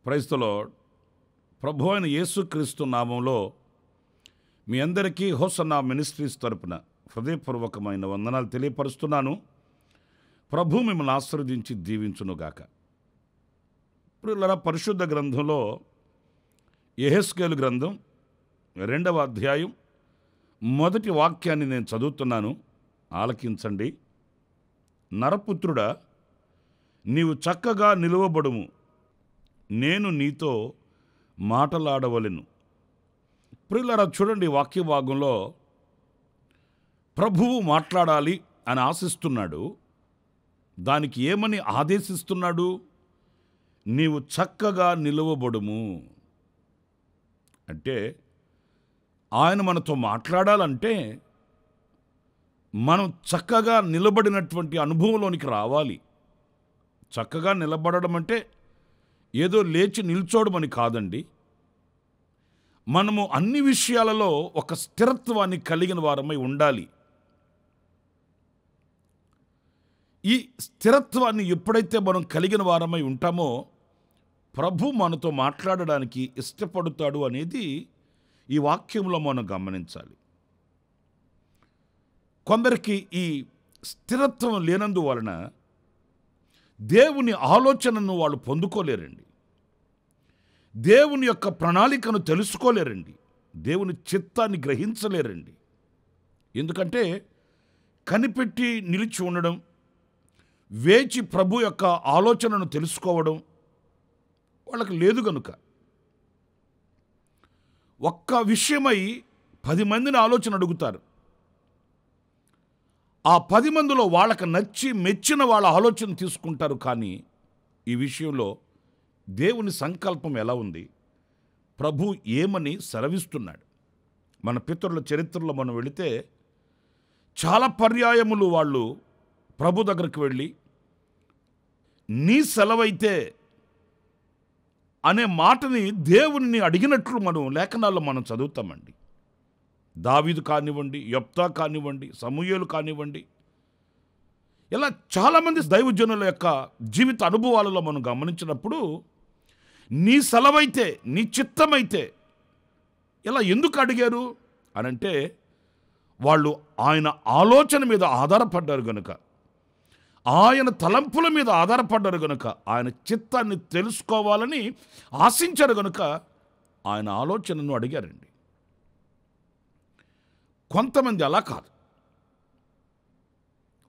Praise the lord. ప్రభు అయిన యేసుక్రీస్తు నామంలో మీ అందరికీ హోసన్నా మినిస్ట్రీస్ తరపున హృదయపూర్వకమైన వందనాలు తెలియపరుస్తున్నాను. ప్రభు మిమ్మల్ని ఆశీర్వదించి దీవించునుగాక. ఇప్పుడు పరిశుద్ధ గ్రంథంలో యెహెజ్కేలు గ్రంథం 2వ అధ్యాయం మొదటి వాక్యాన్ని నేను చదువుతున్నాను, ఆలకించండి. నరపుత్రుడా, నీవు చక్కగా నిలువబడుము, నేను నీతో మాటలాడవలెను. ప్రియులారా, చూడండి, వాక్య భాగంలో ప్రభువు మాట్లాడాలి అని ఆశిస్తున్నాడు. దానికి ఏమని ఆదేశిస్తున్నాడు? నీవు చక్కగా నిలువబడుము. అంటే ఆయన మనతో మాట్లాడాలంటే మనం చక్కగా నిలబడినటువంటి అనుభవంలోనికి రావాలి. చక్కగా నిలబడడం అంటే ఏదో లేచి నిల్చోవడం అని కాదండి. మనము అన్ని విషయాలలో ఒక స్థిరత్వాన్ని కలిగిన వారమై ఉండాలి. ఈ స్థిరత్వాన్ని ఎప్పుడైతే మనం కలిగిన వారమై ఉంటామో ప్రభు మనతో మాట్లాడడానికి ఇష్టపడతాడు అనేది ఈ వాక్యంలో మనం గమనించాలి. కొందరికి ఈ స్థిరత్వం లేనందువలన దేవుని ఆలోచనను వాళ్ళు పొందుకోలేరండి. దేవుని యొక్క ప్రణాళికను తెలుసుకోలేరండి. దేవుని చిత్తాన్ని గ్రహించలేరండి. ఎందుకంటే కనిపెట్టి నిలిచి ఉండడం, వేచి ప్రభు యొక్క ఆలోచనను తెలుసుకోవడం వాళ్ళకి లేదు గనుక ఒక్క విషయమై 10 మందిని ఆలోచన అడుగుతారు. ఆ 10 మందిలో వాళ్ళకి నచ్చి మెచ్చిన వాళ్ళ ఆలోచన తీసుకుంటారు. కానీ ఈ విషయంలో దేవుని సంకల్పం ఎలా ఉంది, ప్రభు ఏమని సెలవిస్తున్నాడు? మన పితరుల చరిత్రలో మనం వెళితే చాలా పర్యాయములు వాళ్ళు ప్రభు దగ్గరికి వెళ్ళి నీ సెలవైతే అనే మాటని దేవుని అడిగినట్లు మనం లేఖనాల్లో మనం చదువుతామండి. దావీదు కానివ్వండి, యెఫ్తా కానివ్వండి, సమూయేలు కానివ్వండి, ఇలా చాలామంది దైవజనుల యొక్క జీవిత అనుభవాలలో మనం గమనించినప్పుడు నీ సెలవైతే, నీ చిత్తమైతే ఇలా ఎందుకు అడిగారు అనంటే వాళ్ళు ఆయన ఆలోచన మీద ఆధారపడ్డారు గనుక, ఆయన తలంపుల మీద ఆధారపడ్డారు గనుక, ఆయన చిత్తాన్ని తెలుసుకోవాలని ఆశించారు గనుక ఆయన ఆలోచనను అడిగారండి. కొంతమంది అలా కాదు.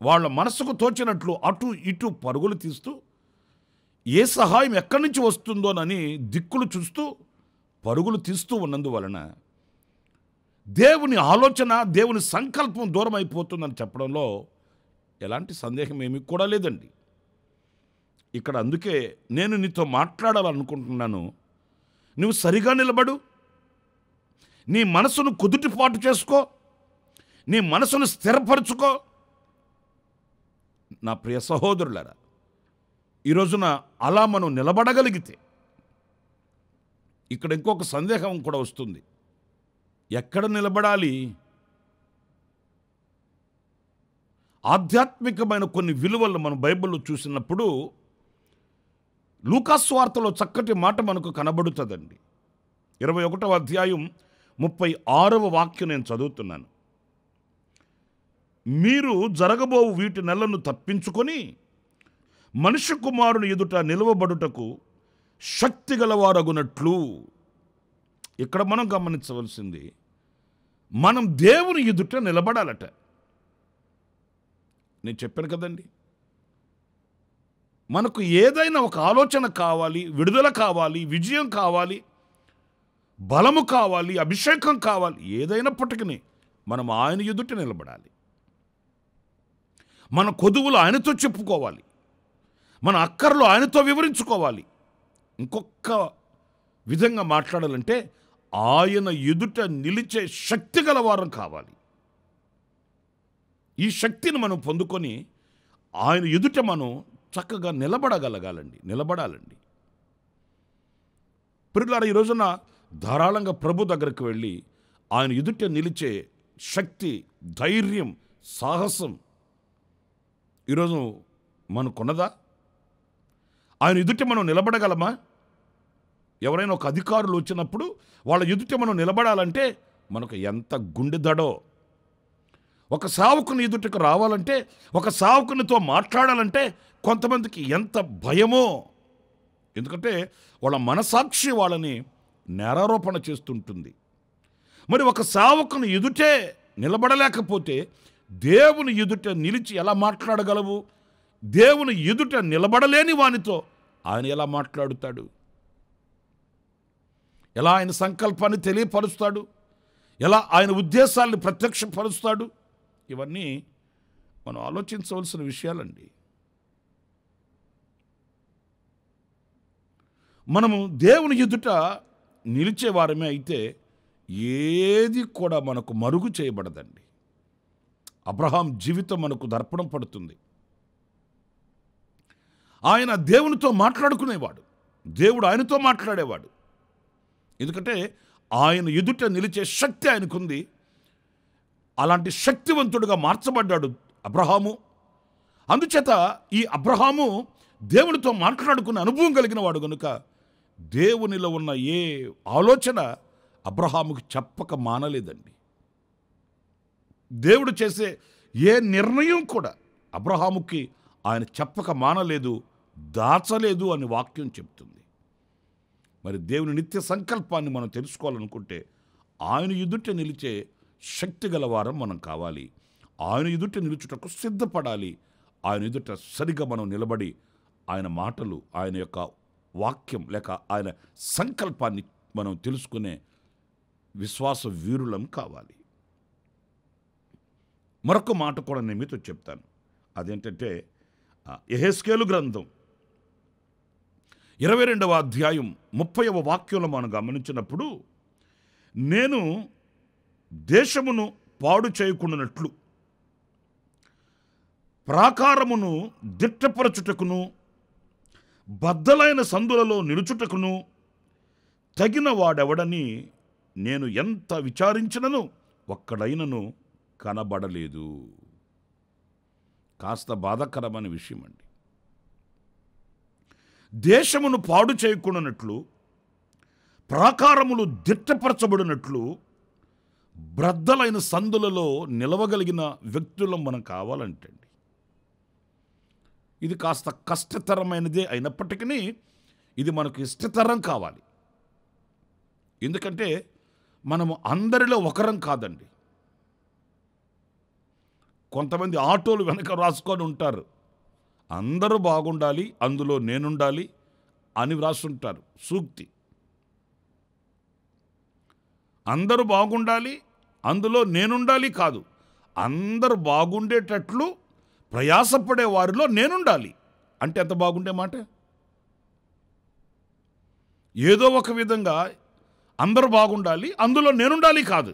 వాళ్ళ మనసుకు తోచినట్లు అటు ఇటు పరుగులు తీస్తూ ఏ సహాయం ఎక్కడి నుంచి వస్తుందోనని దిక్కులు చూస్తూ పరుగులు తీస్తూ ఉన్నందువలన దేవుని ఆలోచన, దేవుని సంకల్పం దూరం అయిపోతుందని చెప్పడంలో ఎలాంటి సందేహం ఏమీ కూడా లేదండి. ఇక్కడ అందుకే నేను నీతో మాట్లాడాలనుకుంటున్నాను. నువ్వు సరిగా నిలబడు, నీ మనసును కుదుటిపాటు చేసుకో, నీ మనసును స్థిరపరచుకో. నా ప్రియ సహోదరులారా, ఈ రోజున అలా మనం నిలబడగలిగితే ఇక్కడ ఇంకొక సందేహం కూడా వస్తుంది. ఎక్కడ నిలబడాలి? ఆధ్యాత్మికమైన కొన్ని విలువలు మనం బైబిల్లో చూసినప్పుడు లూకాసు వార్తలో చక్కటి మాట మనకు కనబడుతుందండి. 21వ అధ్యాయం 36వ వాక్యం నేను చదువుతున్నాను. మీరు జరగబోవు వీటి నెలను తప్పించుకొని మనుష్య కుమారుని ఎదుట నిలవబడుటకు శక్తి గలవారగునట్లు. ఇక్కడ మనం గమనించవలసింది, మనం దేవుని ఎదుట నిలబడాలట. నేను చెప్పాను కదండి, మనకు ఏదైనా ఒక ఆలోచన కావాలి, విడుదల కావాలి, విజయం కావాలి, బలము కావాలి, అభిషేకం కావాలి, ఏదైనప్పటికీ మనం ఆయన ఎదుట నిలబడాలి. మన కొదువులు ఆయనతో చెప్పుకోవాలి, మన అక్కర్లు ఆయనతో వివరించుకోవాలి. ఇంకొక విధంగా మాట్లాడాలంటే ఆయన ఎదుట నిలిచే శక్తి గలవారం కావాలి. ఈ శక్తిని మనం పొందుకొని ఆయన ఎదుట మనం చక్కగా నిలబడాలండి. ప్రియులారా, ఈ రోజున ధారాళంగా ప్రభు దగ్గరికి వెళ్ళి ఆయన ఎదుట నిలిచే శక్తి, ధైర్యం, సాహసం ఈరోజు మనకున్నదా? ఆయన ఎదుట మనం నిలబడగలమా? ఎవరైనా ఒక అధికారులు వచ్చినప్పుడు వాళ్ళ ఎదుట మనం నిలబడాలంటే మనకు ఎంత గుండెదడో. ఒక సేవకుని ఎదుటకు రావాలంటే, ఒక సేవకునితో మాట్లాడాలంటే కొంతమందికి ఎంత భయమో. ఎందుకంటే వాళ్ళ మనసాక్షి వాళ్ళని నేరారోపణ చేస్తుంటుంది. మరి ఒక సేవకుని ఎదుటే నిలబడలేకపోతే దేవుని ఎదుట నిలిచి ఎలా మాట్లాడగలవు? దేవుని ఎదుట నిలబడలేని వానితో ఆయన ఎలా మాట్లాడుతాడు? ఎలా ఆయన సంకల్పాన్ని తెలియపరుస్తాడు? ఎలా ఆయన ఉద్దేశాలను ప్రత్యక్షపరుస్తాడు? ఇవన్నీ మనం ఆలోచించవలసిన విషయాలండి. మనము దేవుని ఎదుట నిలిచేవారమే అయితే ఏది కూడా మనకు మరుగు చేయబడదండి. అబ్రహాం జీవితం మనకు దర్పణం పడుతుంది. ఆయన దేవునితో మాట్లాడుకునేవాడు, దేవుడు ఆయనతో మాట్లాడేవాడు. ఎందుకంటే ఆయన ఎదుట నిలిచే శక్తి ఆయనకుంది. అలాంటి శక్తివంతుడుగా మార్చబడ్డాడు అబ్రహాము. అందుచేత ఈ అబ్రహాము దేవునితో మాట్లాడుకునే అనుభవం కలిగిన వాడు కనుక దేవునిలో ఉన్న ఏ ఆలోచన అబ్రహాముకి చెప్పక మానలేదండి. దేవుడు చేసే ఏ నిర్ణయం కూడా అబ్రహాముకి ఆయన చెప్పక మానలేదు, దాచలేదు అని వాక్యం చెప్తుంది. మరి దేవుని నిత్య సంకల్పాన్ని మనం తెలుసుకోవాలనుకుంటే ఆయన ఎదుట నిలిచే శక్తి గలవారం మనం కావాలి. ఆయన ఎదుట నిలుచుటకు సిద్ధపడాలి. ఆయన ఎదుట సరిగా మనం నిలబడి ఆయన మాటలు, ఆయన యొక్క వాక్యం లేక ఆయన సంకల్పాన్ని మనం తెలుసుకునే విశ్వాస వీరులం కావాలి. మరొక మాట కూడా నేను మీతో చెప్తాను. అదేంటంటే యెహెజ్కేలు గ్రంథం 22వ అధ్యాయం 30వ వాక్యంలో మనం గమనించినప్పుడు, నేను దేశమును పాడు చేయకుండానట్లు ప్రాకారమును దిట్టపరచుటకును బద్దలైన సందులలో నిలుచుటకును తగిన వాడెవడని నేను ఎంత విచారించినను ఒక్కడైనను కనబడలేదు. కాస్త బాధాకరమైన విషయం అండి. దేశమును పాడు చేయకుండానట్లు ప్రాకారములు దిట్టపరచబడినట్లు బ్రద్దలైన సందులలో నిలవగలిగిన వ్యక్తులం మనం కావాలంటే అండి, ఇది కాస్త కష్టతరమైనదే అయినప్పటికీ ఇది మనకు ఇష్టతరం కావాలి. ఎందుకంటే మనము అందరిలో ఒకరం కాదండి. కొంతమంది ఆటోలు వెనక రాసుకొని ఉంటారు, అందరూ బాగుండాలి అందులో నేనుండాలి అని వ్రాసుంటారు సూక్తి. అందరూ బాగుండాలి అందులో నేనుండాలి కాదు, అందరూ బాగుండేటట్లు ప్రయాసపడే వారిలో నేనుండాలి అంటే ఎంత బాగుండే మాట. ఏదో ఒక విధంగా అందరూ బాగుండాలి అందులో నేనుండాలి కాదు,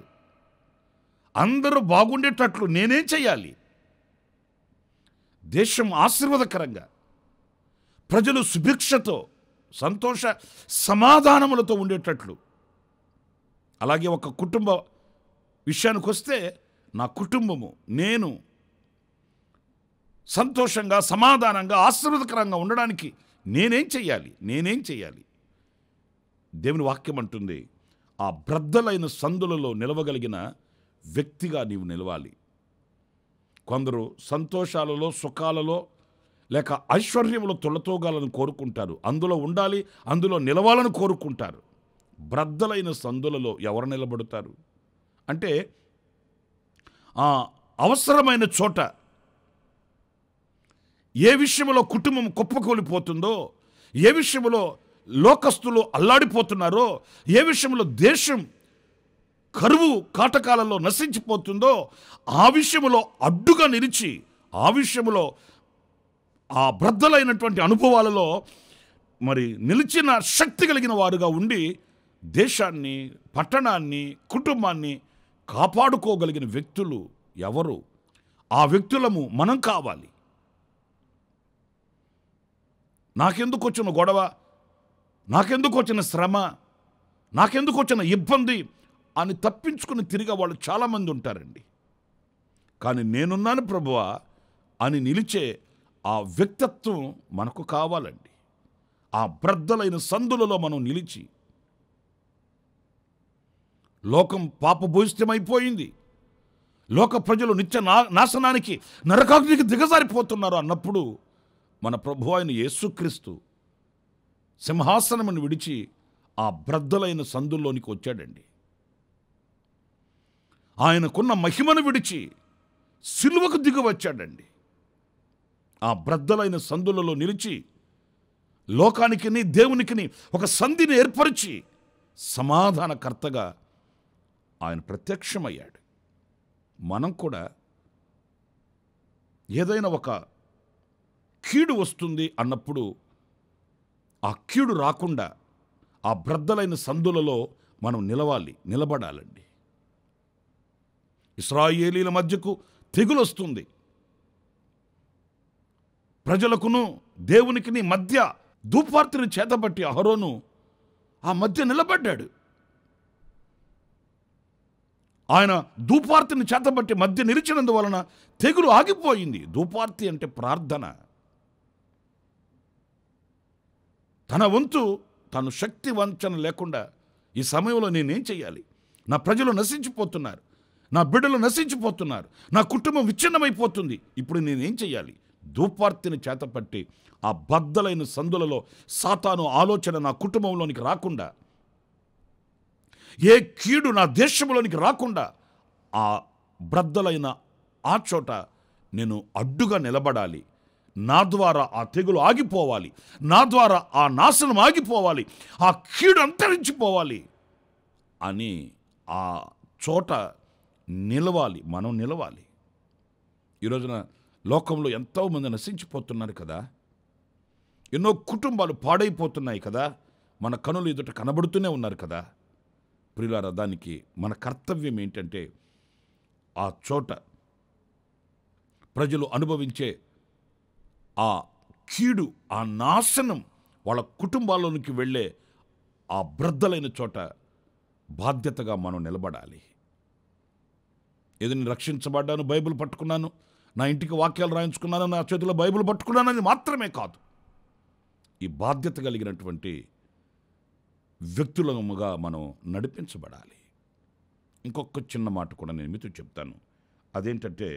అందరూ బాగుండేటట్లు నేనేం చేయాలి? దేశం ఆశీర్వాదకరంగా, ప్రజలు సుభిక్షతో సంతోష సమాధానములతో ఉండేటట్లు. అలాగే ఒక కుటుంబ విషయానికి వస్తే నా కుటుంబము నేను సంతోషంగా సమాధానంగా ఆశీర్వాదకరంగా ఉండడానికి నేనేం చేయాలి? దేవుని వాక్యం అంటుంది, ఆ బ్రద్దలైన సందులలో నిలవగలిగిన వ్యక్తిగా నీవు నిలవాలి. కొందరు సంతోషాలలో సుఖాలలో లేక ఐశ్వర్యంలో తుళ్ళతోగాలని కోరుకుంటారు, అందులో ఉండాలి అందులో నిలవాలని కోరుకుంటారు. బ్రద్దలైన సందులలో ఎవరు నిలబడతారు అంటే అవసరమైన చోట ఏ విషయంలో కుటుంబం కుప్పకూలిపోతుందో, ఏ విషయంలో లోకస్తులు అల్లాడిపోతున్నారో, ఏ విషయంలో దేశం కరువు కాటకాలలో నశించిపోతుందో ఆ విషయంలో అడ్డుగా నిలిచి, ఆ విషయంలో ఆ బ్రద్దలైనటువంటి అనుభవాలలో మరి నిలిచిన శక్తి కలిగిన వారుగా ఉండి దేశాన్ని, పట్టణాన్ని, కుటుంబాన్ని కాపాడుకోగలిగిన వ్యక్తులు ఎవరు? ఆ వ్యక్తులము మనం కావాలి. నాకెందుకు వచ్చిన గొడవ, నాకెందుకు వచ్చిన శ్రమ, నాకెందుకు వచ్చిన ఇబ్బంది అని తప్పించుకుని తిరిగే వాళ్ళు చాలామంది ఉంటారండి. కానీ నేనున్నాను ప్రభువా అని నిలిచే ఆ వ్యక్తిత్వం మనకు కావాలండి. ఆ బ్రద్దలైన సందులలో మనం నిలిచి లోకం పాపభూయిష్టమైపోయింది, లోక ప్రజలు నిత్య నాశనానికి నరకాగ్నికి దిగజారిపోతున్నారు అన్నప్పుడు మన ప్రభు అయిన యేసుక్రీస్తు సింహాసనమును విడిచి ఆ బ్రద్దలైన సందుల్లోనికి వచ్చాడండి. ఆయనకున్న మహిమను విడిచి సిలువకు దిగి వచ్చాడండి. ఆ బ్రద్దలైన సందులలో నిలిచి లోకానికిని దేవునికిని ఒక సంధిని ఏర్పరిచి సమాధానకర్తగా ఆయన ప్రత్యక్షమయ్యాడు. మనం కూడా ఏదైనా ఒక కీడు వస్తుంది అన్నప్పుడు ఆ కీడు రాకుండా ఆ బ్రద్దలైన సందులలో మనం నిలబడాలండి. ఇశ్రాయేలీల మధ్యకు తెగులు వస్తుంది, ప్రజలకును దేవునికిని మధ్య ధూపార్తిని చేతబట్టి అహరోను ఆ మధ్య నిలబడ్డాడు. ఆయన ధూపార్తిని చేతబట్టి మధ్య నిలిచినందువలన తెగులు ఆగిపోయింది. ధూపార్తి అంటే ప్రార్థన. తన వంతు తను శక్తి వంచన లేకుండా ఈ సమయంలో నేనేం చేయాలి, నా ప్రజలు నశించిపోతున్నారు, నా బిడ్డలు నశించిపోతున్నారు, నా కుటుంబం విచ్ఛిన్నమైపోతుంది, ఇప్పుడు నేనేం చేయాలి? ధూపార్తిని చేతపట్టి ఆ బద్దలైన సందులలో సాతాను ఆలోచన నా కుటుంబంలోనికి రాకుండా, ఏ కీడు నా దేశంలోనికి రాకుండా ఆ బ్రద్దలైన ఆ చోట నేను అడ్డుగా నిలబడాలి. నా ద్వారా ఆ తెగులు ఆగిపోవాలి, నా ద్వారా ఆ నాశనం ఆగిపోవాలి, ఆ కీడు అంతరించిపోవాలి అని ఆ చోట మనం నిలవాలి. ఈరోజున లోకంలో ఎంతోమంది నశించిపోతున్నారు కదా, ఎన్నో కుటుంబాలు పాడైపోతున్నాయి కదా, మన కనులు ఎదుట కనబడుతూనే ఉన్నారు కదా. ప్రియులారా, దానికి మన కర్తవ్యం ఏంటంటే ఆ చోట ప్రజలు అనుభవించే ఆ కీడు, ఆ నాశనం వాళ్ళ కుటుంబాల్లోనికి వెళ్ళే ఆ బ్రద్దలైన చోట బాధ్యతగా మనం నిలబడాలి. ఏదో నేను రక్షించబడ్డాను, బైబిల్ పట్టుకున్నాను, నా ఇంటికి వాక్యాలు రాయించుకున్నాను, నా చేతిలో బైబిల్ పట్టుకున్నానని మాత్రమే కాదు, ఈ బాధ్యత కలిగినటువంటి వ్యక్తులుగా మనం నడిపించబడాలి. ఇంకొక చిన్న మాట కూడా నేను మీతో చెప్తాను. అదేంటంటే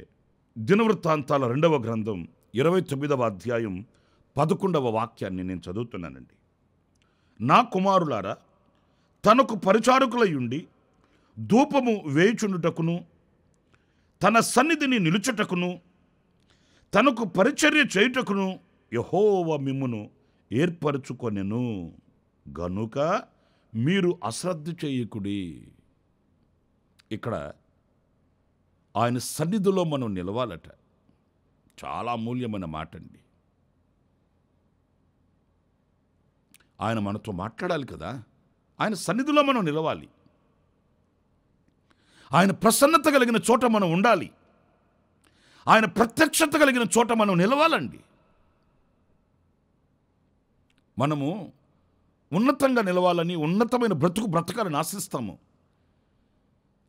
దినవృత్తాంతాల 2వ గ్రంథం 29వ అధ్యాయం 11వ వాక్యాన్ని నేను చదువుతున్నానండి. నా కుమారులారా, తనకు పరిచారకులయుండి ధూపము వేయుచుండుటకును, తన సన్నిధిని నిలుచుటకును, తనకు పరిచర్య చేయుటకును యెహోవా మిమ్మును ఏర్పరచుకొనెను గనుక మీరు అశ్రద్ధ చేయకుడి. ఇక్కడ ఆయన సన్నిధిలో మనం నిలవాలట. చాలా అమూల్యమైన మాట అండి. ఆయన మనతో మాట్లాడాలి కదా, ఆయన సన్నిధిలో మనం నిలవాలి. ఆయన ప్రసన్నత కలిగిన చోట మనం ఉండాలి. ఆయన ప్రత్యక్షత కలిగిన చోట మనం నిలవాలండి. మనము ఉన్నతంగా నిలవాలని, ఉన్నతమైన బ్రతకాలని ఆశిస్తాము.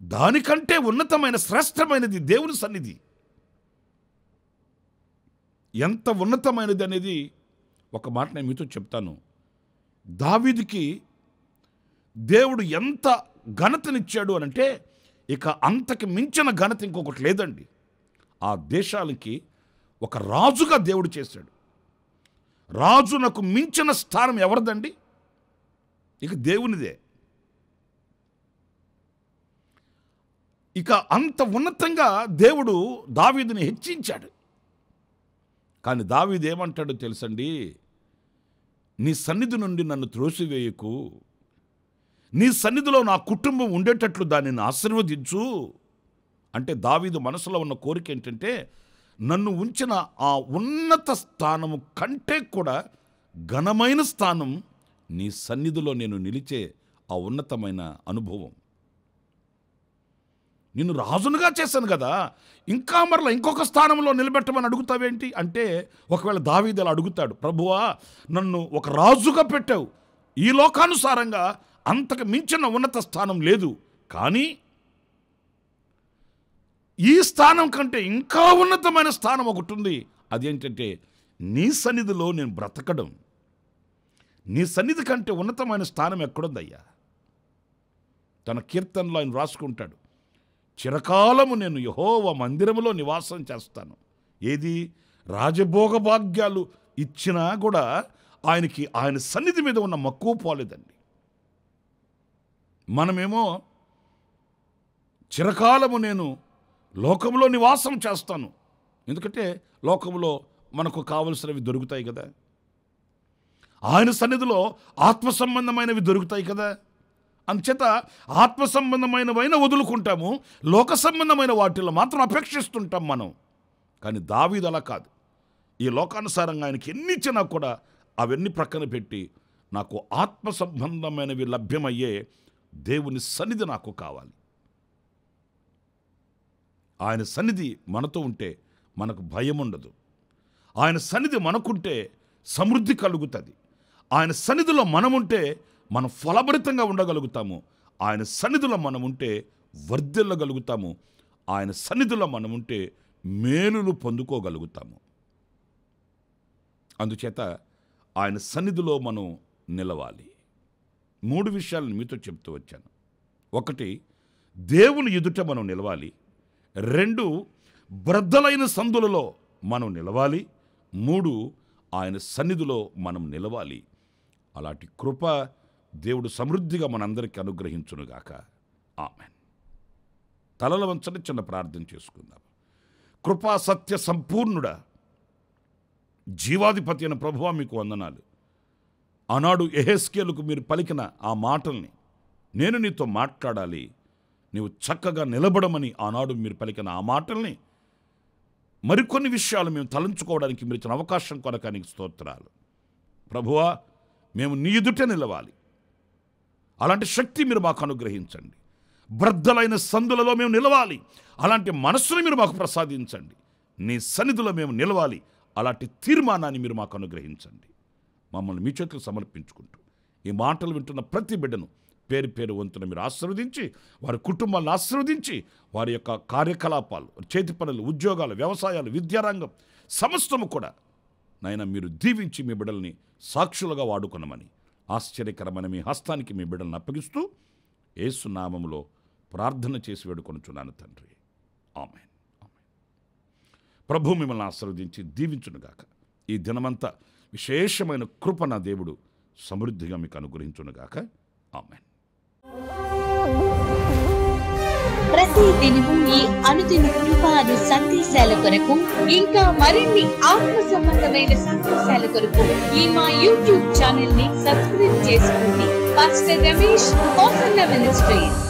దానికంటే ఉన్నతమైన శ్రేష్టమైనది దేవుని సన్నిధి. ఎంత ఉన్నతమైనది అనేది ఒక మాట నేను మీతో చెప్తాను. దావీదుకి దేవుడు ఎంత ఘనతనిచ్చాడు అనంటే ఇక అంతకి మించిన ఘనత ఇంకొకటి లేదండి. ఆ దేశాలకి ఒక రాజుగా దేవుడు చేశాడు. రాజునకు మించిన స్థానం ఎవరిదండి? ఇక దేవునిదే. ఇక అంత ఉన్నతంగా దేవుడు దావీదుని హెచ్చించాడు. కానీ దావీదు ఏమంటాడో తెలుసండి, నీ సన్నిధి నుండి నన్ను త్రోసివేయకు, నీ సన్నిధిలో నా కుటుంబం ఉండేటట్లు దానిని ఆశీర్వదించు. అంటే దావీదు మనసులో ఉన్న కోరిక ఏంటంటే, నన్ను ఉంచిన ఆ ఉన్నత స్థానము కంటే కూడా ఘనమైన స్థానం నీ సన్నిధిలో నేను నిలిచే ఆ ఉన్నతమైన అనుభవం. నిన్ను రాజునుగా చేశాను కదా, ఇంకా మరలా ఇంకొక స్థానంలో నిలబెట్టమని అడుగుతావేంటి అంటే, ఒకవేళ దావీదు అలా అడుగుతాడు, ప్రభువా నన్ను ఒక రాజుగా పెట్టావు, ఈ లోకానుసారంగా అంతకు మించిన ఉన్నత స్థానం లేదు, కానీ ఈ స్థానం కంటే ఇంకా ఉన్నతమైన స్థానం ఒకటి ఉంది. అదేంటంటే నీ సన్నిధిలో నేను బ్రతకడం. నీ సన్నిధి కంటే ఉన్నతమైన స్థానం ఎక్కడుందయ్యా? తన కీర్తనలో ఆయన రాసుకుంటాడు, చిరకాలము నేను యెహోవా మందిరములో నివాసం చేస్తాను. ఏది రాజభోగ భాగ్యాలు ఇచ్చినా కూడా ఆయనకి ఆయన సన్నిధి మీద ఉన్న మక్కువ పోలేదండి. మనమేమో చిరకాలము నేను లోకంలో నివాసం చేస్తాను, ఎందుకంటే లోకంలో మనకు కావలసినవి దొరుకుతాయి కదా, ఆయన సన్నిధిలో ఆత్మ సంబంధమైనవి దొరుకుతాయి కదా. అందుచేత ఆత్మ సంబంధమైనవైనా వదులుకుంటాము, లోక సంబంధమైన వాటిల్లో మాత్రం అపేక్షిస్తుంటాం మనం. కానీ దావీదు అలా కాదు. ఈ లోకానుసారంగా ఆయనకి ఎన్ని ఇచ్చినా కూడా అవన్నీ ప్రక్కన పెట్టి నాకు ఆత్మ సంబంధమైనవి లభ్యమయ్యే దేవుని సన్నిధి నాకు కావాలి. ఆయన సన్నిధి మనతో ఉంటే మనకు భయం ఉండదు. ఆయన సన్నిధి మనకుంటే సమృద్ధి కలుగుతుంది. ఆయన సన్నిధిలో మనముంటే మనం ఫలభరితంగా ఉండగలుగుతాము. ఆయన సన్నిధిలో మనముంటే వర్ధిల్లగలుగుతాము. ఆయన సన్నిధిలో మనముంటే మేలులు పొందుకోగలుగుతాము. అందుచేత ఆయన సన్నిధిలో మనం నిలవాలి. 3 విషయాలను మీతో చెప్తూ వచ్చాను. 1, దేవుని ఎదుట మనం నిలవాలి. 2, బ్రద్దలైన సందులలో మనం నిలవాలి. 3, ఆయన సన్నిధిలో మనం నిలవాలి. అలాంటి కృప దేవుడు సమృద్ధిగా మనందరికీ అనుగ్రహించునుగాక. ఆమేన్. తలల వంచని చిన్న ప్రార్థన చేసుకుందాం. కృపా సత్య సంపూర్ణుడా, జీవాధిపతి అయిన ప్రభువా, మీకు వందనాలు. ఆనాడు యెహెజ్కేలుకు మీరు పలికిన ఆ మాటల్ని నేను నీతో మాట్లాడాలి, నీవు చక్కగా నిలబడమని ఆనాడు మీరు పలికిన ఆ మాటల్ని మరికొన్ని విషయాలు మేము తలంచుకోవడానికి మీరు ఇచ్చిన అవకాశం కొనకానికి స్తోత్రాలు. ప్రభువా, మేము నీ ఎదుట నిలవాలి. అలాంటి శక్తి మీరు మాకు అనుగ్రహించండి. బ్రద్దలైన సందులలో మేము నిలవాలి. అలాంటి మనస్సును మీరు మాకు ప్రసాదించండి. నీ సన్నిధిలో మేము నిలవాలి. అలాంటి తీర్మానాన్ని మీరు మాకు అనుగ్రహించండి. మమ్మల్ని మీ చేతులకు సమర్పించుకుంటూ ఈ మాటలు వింటున్న ప్రతి బిడ్డను పేరు పేరు వంతున మీరు ఆశీర్వదించి, వారి కుటుంబాలను ఆశీర్వదించి, వారి యొక్క కార్యకలాపాలు, చేతి పనులు, ఉద్యోగాలు, వ్యవసాయాలు, విద్యారంగం సమస్తము కూడా నాయన మీరు దీవించి మీ బిడ్డల్ని సాక్షులుగా వాడుకున్నామని ఆశ్చర్యకరమైన మీ హస్తానికి మీ బిడ్డలను అప్పగిస్తూ యేసు నామములో ప్రార్థన చేసి వేడుకొనుచున్నాను తండ్రి. ఆమేన్. ప్రభు మిమ్మల్ని ఆశీర్వదించి దీవించునుగాక. ఈ దినమంతా విశేషమైన కృప నా దేవుడు సమృద్ధిగా మీకు అనుగ్రహించునుగాక. ఆమేన్. ప్రతి దినము ఈ అనుదిన కృపాను సందేశాల కొరకు, ఇంకా మరిన్ని ఆత్మ సంబంధమైన సందేశాల కొరకు ఈ మా యూట్యూబ్ ఛానల్ ని సబ్స్క్రైబ్ చేసుకోండి. Pastor Ramesh, hosanna ministries.